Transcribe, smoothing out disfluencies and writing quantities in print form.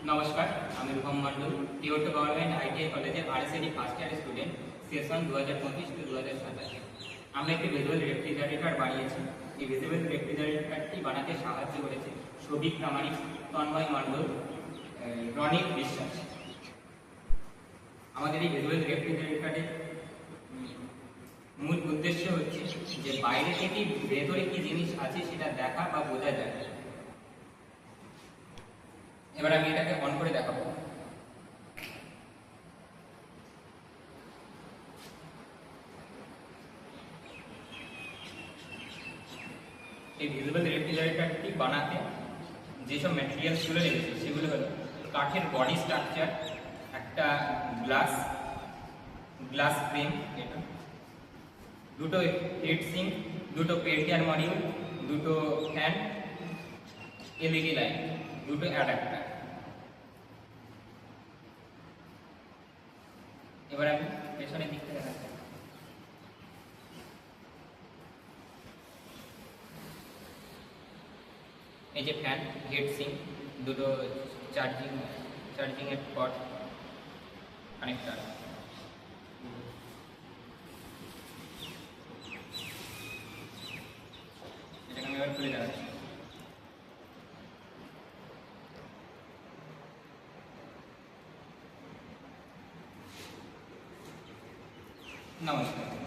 নমস্কার, আমি রূপম মণ্ডল, টিওটো government ITI কলেজের আরএসএডি ফার্স্ট ইয়ার স্টুডেন্ট, সেশন 2025-2027। আমরা একটি ভিজুয়াল রেফ্রিজারেটর বানিয়েছি। এই ভিজুয়াল রেফ্রিজারেটরটি বানাতে সাহায্য করেছে সৌভিক প্রামাণিক, তন্ময় মণ্ডল, রনিক বিশ্বাস। আমাদের এই ভিজুয়াল রেফ্রিজারেটরের মূল উদ্দেশ্য হচ্ছে যে বাইরে থেকে ভেতরে কি জিনিস আছে সেটা দেখা বা বোঝা যায়। এবার আমি এটাকে অন করে দেখাবো। এই ভিজিবল রেফ্রিজারেটরটি বানাতে যেসব ম্যাটেরিয়ালসগুলো লেগেছে সেগুলো হলো কাঠের বডি স্ট্রাকচার, একটা গ্লাস ফ্রেম, এটা দুটো হিট সিঙ্ক, দুটো পেল্টিয়ার মডিউল, দুটো ফ্যান, এলইডি লাইট, দুটো অ্যাডাপ্টার। এবার আমি পেছনের দিক থেকে দেখাচ্ছি। এই যে ফ্যান, হিট সিঙ্ক, দুটো চার্জিং এর পট, কানেক্টর। এটাকে আমি এবার খুলে দেখাচ্ছি। নমস্কার।